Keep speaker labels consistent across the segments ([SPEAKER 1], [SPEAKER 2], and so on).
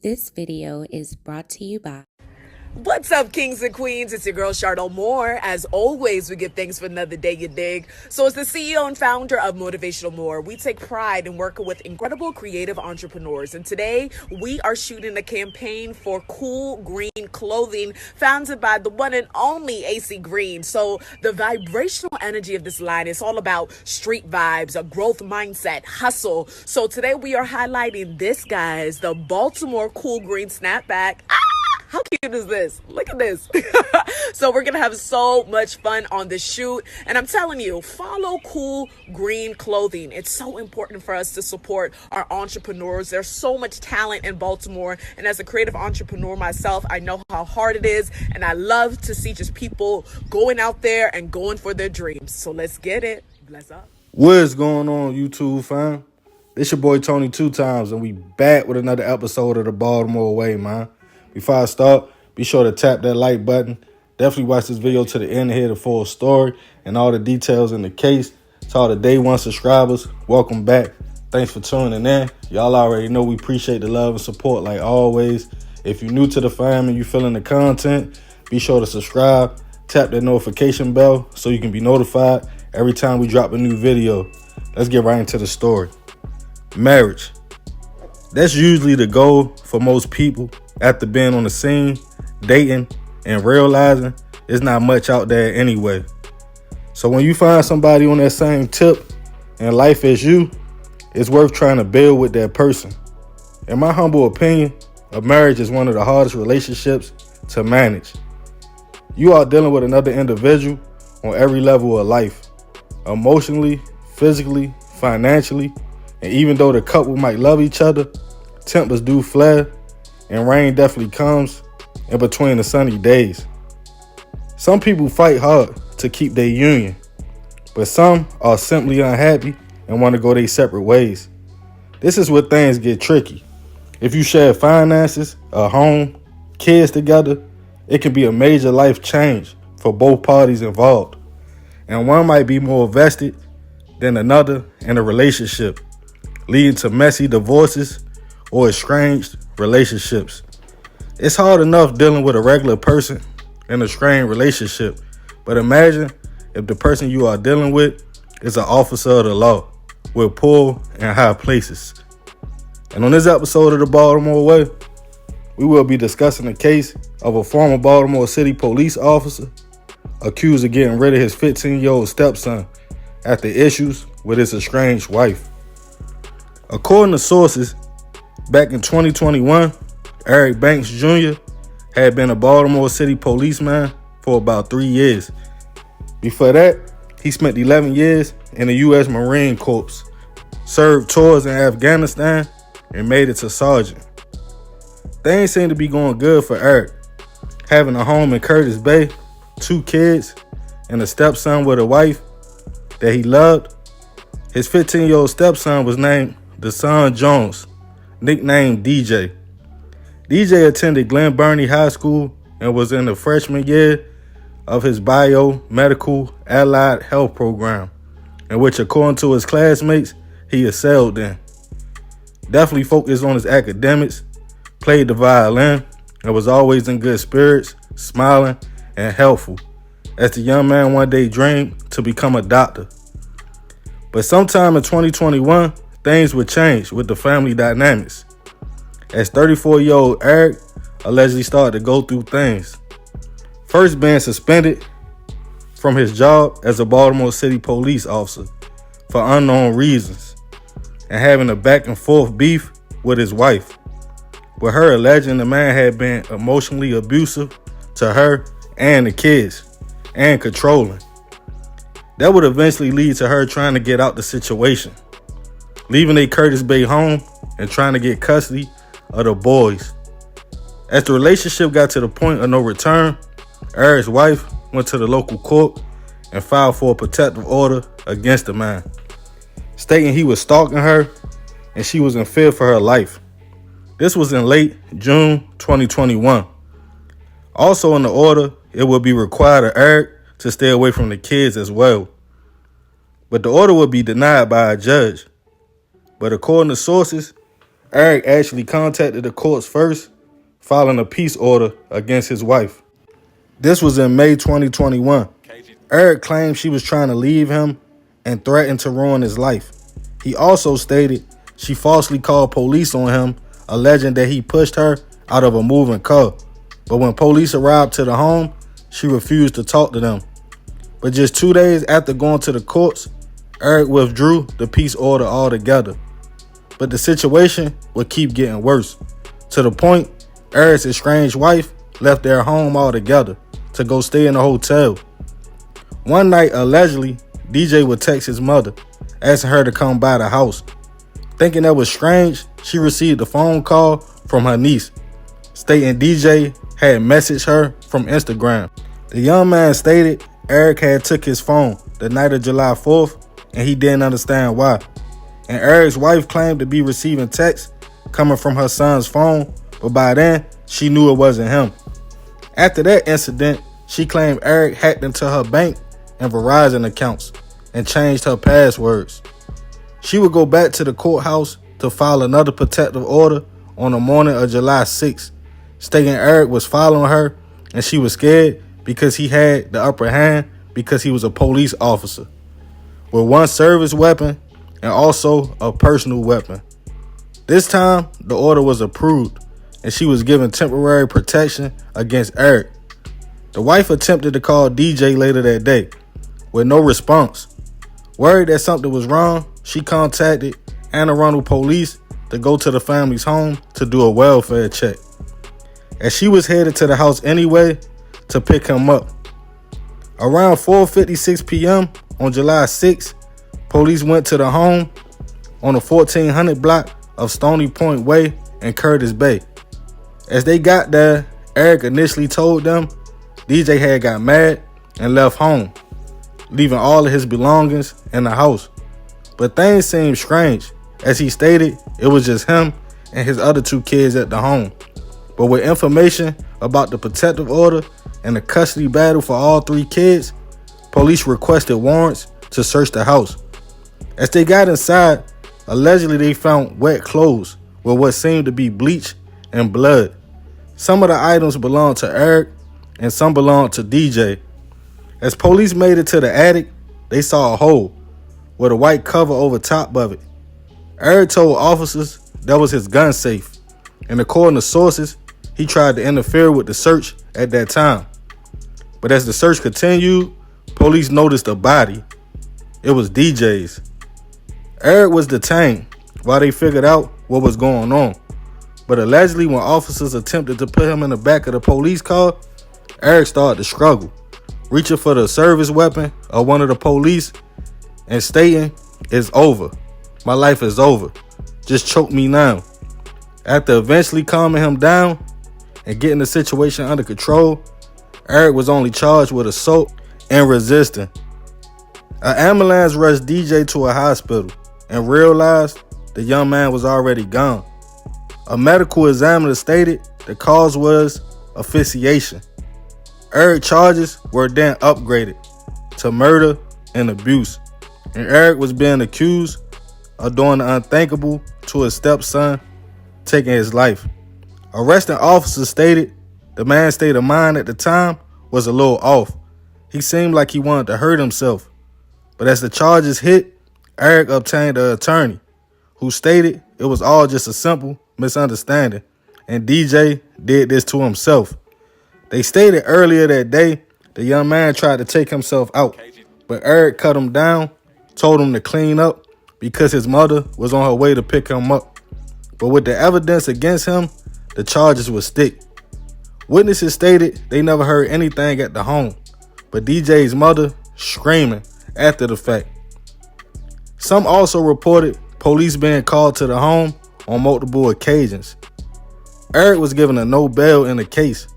[SPEAKER 1] This video is brought to you by...
[SPEAKER 2] What's up, kings and queens? It's your girl, Charlotte Moore. As always, we give thanks for another day, you dig? So as the CEO and founder of Motivational More, we take pride in working with incredible creative entrepreneurs. And today, we are shooting a campaign for cool green clothing founded by the one and only AC Green. So the vibrational energy of this line is all about street vibes, a growth mindset, hustle. So today, we are highlighting this, guys, the Baltimore Cool Green Snapback. How cute is this? Look at this. So we're going to have so much fun on the shoot. And I'm telling you, follow cool green clothing. It's so important for us to support our entrepreneurs. There's so much talent in Baltimore. And as a creative entrepreneur myself, I know how hard it is. And I love to see just people going out there and going for their dreams. So let's get it. Bless up.
[SPEAKER 3] What's going on, YouTube fam? It's your boy Tony 2 times, and we back with another episode of the Baltimore Way, man. Before I start, be sure to tap that like button. Definitely watch this video to the end to hear the full story and all the details in the case. To all the day one subscribers, welcome back. Thanks for tuning in. Y'all already know we appreciate the love and support like always. If you're new to the fam and you feeling the content, be sure to subscribe. Tap that notification bell so you can be notified every time we drop a new video. Let's get right into the story. Marriage. That's usually the goal for most people after being on the scene, dating, and realizing there's not much out there anyway. So when you find somebody on that same tip in life as you, it's worth trying to build with that person. In my humble opinion, a marriage is one of the hardest relationships to manage. You are dealing with another individual on every level of life, emotionally, physically, financially, and even though the couple might love each other, tempers do flare, and rain definitely comes in between the sunny days. Some people fight hard to keep their union, but some are simply unhappy and want to go their separate ways. This is where things get tricky. If you share finances, a home, kids together, it can be a major life change for both parties involved, and one might be more vested than another in a relationship, leading to messy divorces or estranged relationships. It's hard enough dealing with a regular person in a strained relationship, but imagine if the person you are dealing with is an officer of the law with pull and high places. And on this episode of the Baltimore Way, we will be discussing the case of a former Baltimore City Police officer accused of getting rid of his 15-year-old stepson after issues with his estranged wife. According to sources, back in 2021, Eric Banks Jr. had been a Baltimore City policeman for about 3 years. Before that, he spent 11 years in the U.S. Marine Corps, served tours in Afghanistan, and made it to sergeant. Things seem to be going good for Eric, having a home in Curtis Bay, 2 kids, and a stepson with a wife that he loved. His 15-year-old stepson was named Deshaun Jones, nicknamed DJ. DJ attended Glen Burnie High School and was in the freshman year of his biomedical allied health program, in which, according to his classmates, he excelled in. Definitely focused on his academics, played the violin, and was always in good spirits, smiling, and helpful, as the young man one day dreamed to become a doctor. But sometime in 2021, things would change with the family dynamics, as 34-year-old Eric allegedly started to go through things. First, being suspended from his job as a Baltimore City police officer for unknown reasons, and having a back and forth beef with his wife, with her alleging the man had been emotionally abusive to her and the kids, and controlling. That would eventually lead to her trying to get out the situation, leaving a Curtis Bay home and trying to get custody of the boys. As the relationship got to the point of no return, Eric's wife went to the local court and filed for a protective order against the man, stating he was stalking her and she was in fear for her life. This was in late June 2021. Also in the order, it would be required of Eric to stay away from the kids as well. But the order would be denied by a judge. But according to sources, Eric actually contacted the courts first, filing a peace order against his wife. This was in May 2021. Eric claimed she was trying to leave him and threatened to ruin his life. He also stated she falsely called police on him, alleging that he pushed her out of a moving car. But when police arrived to the home, she refused to talk to them. But just 2 days after going to the courts, Eric withdrew the peace order altogether. But the situation would keep getting worse, to the point Eric's estranged wife left their home altogether to go stay in a hotel. One night, allegedly, DJ would text his mother, asking her to come by the house. Thinking that was strange, she received a phone call from her niece, stating DJ had messaged her from Instagram. The young man stated Eric had took his phone the night of July 4th, and he didn't understand why. And Eric's wife claimed to be receiving texts coming from her son's phone, but by then, she knew it wasn't him. After that incident, she claimed Eric hacked into her bank and Verizon accounts and changed her passwords. She would go back to the courthouse to file another protective order on the morning of July 6th, stating Eric was following her and she was scared because he had the upper hand because he was a police officer with one service weapon and also a personal weapon. This time, the order was approved and she was given temporary protection against Eric. The wife attempted to call DJ later that day with no response. Worried that something was wrong, she contacted Anne Arundel Police to go to the family's home to do a welfare check. As she was headed to the house anyway to pick him up. Around 4:56 p.m. on July 6th, police went to the home on the 1400 block of Stony Point Way in Curtis Bay. As they got there, Eric initially told them DJ had got mad and left home, leaving all of his belongings in the house. But things seemed strange, as he stated it was just him and his other 2 kids at the home. But with information about the protective order and the custody battle for all 3 kids, police requested warrants to search the house. As they got inside, allegedly they found wet clothes with what seemed to be bleach and blood. Some of the items belonged to Eric and some belonged to DJ. As police made it to the attic, they saw a hole with a white cover over top of it. Eric told officers that was his gun safe, and according to sources, he tried to interfere with the search at that time. But as the search continued, police noticed a body. It was DJ's. Eric was detained while they figured out what was going on. But allegedly, when officers attempted to put him in the back of the police car, Eric started to struggle, reaching for the service weapon of one of the police and stating, "It's over. My life is over. Just choke me now." After eventually calming him down and getting the situation under control, Eric was only charged with assault and resisting. An ambulance rushed DJ to a hospital and realized the young man was already gone. A medical examiner stated the cause was asphyxiation. Eric's charges were then upgraded to murder and abuse, and Eric was being accused of doing the unthinkable to his stepson, taking his life. Arresting officers stated the man's state of mind at the time was a little off. He seemed like he wanted to hurt himself. But as the charges hit, Eric obtained an attorney who stated it was all just a simple misunderstanding and DJ did this to himself. They stated earlier that day the young man tried to take himself out, but Eric cut him down, told him to clean up because his mother was on her way to pick him up. But with the evidence against him, the charges would stick. Witnesses stated they never heard anything at the home, but DJ's mother screaming after the fact. Some also reported police being called to the home on multiple occasions. Eric was given a no bail in the case,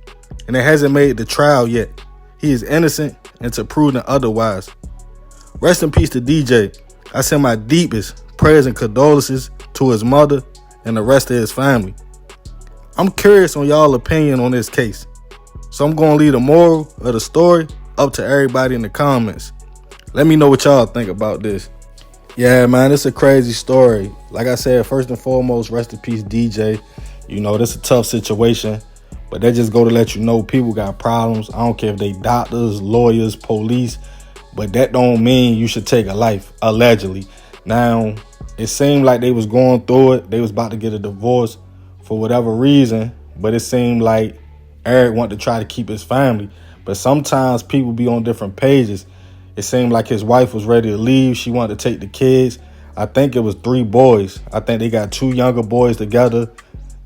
[SPEAKER 3] and it hasn't made the trial yet. He is innocent until proven otherwise. Rest in peace to DJ. I send my deepest prayers and condolences to his mother and the rest of his family. I'm curious on y'all opinion on this case, so I'm going to leave the moral of the story up to everybody in the comments. Let me know what y'all think about this. Yeah, man, it's a crazy story. Like I said, first and foremost, rest in peace, DJ. You know, this is a tough situation, but they just go to let you know people got problems. I don't care if they doctors, lawyers, police, but that don't mean you should take a life, allegedly. Now, it seemed like they was going through it. They was about to get a divorce for whatever reason, but it seemed like Eric wanted to try to keep his family. But sometimes people be on different pages. It seemed like his wife was ready to leave. She wanted to take the kids. I think it was 3 boys. I think they got 2 younger boys together.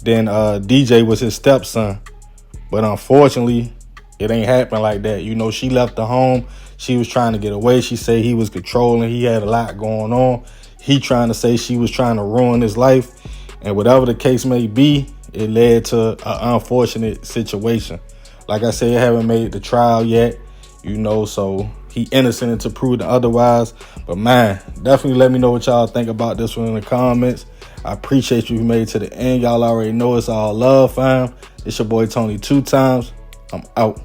[SPEAKER 3] Then DJ was his stepson. But unfortunately, it ain't happen like that. You know, she left the home. She was trying to get away. She said he was controlling. He had a lot going on. He trying to say she was trying to ruin his life. And whatever the case may be, it led to an unfortunate situation. Like I said, haven't made the trial yet, you know, so he innocent until proven otherwise. But man, definitely let me know what y'all think about this one in the comments. I appreciate you made it to the end. Y'all already know it's all love, fam. It's your boy Tony 2 times. I'm out.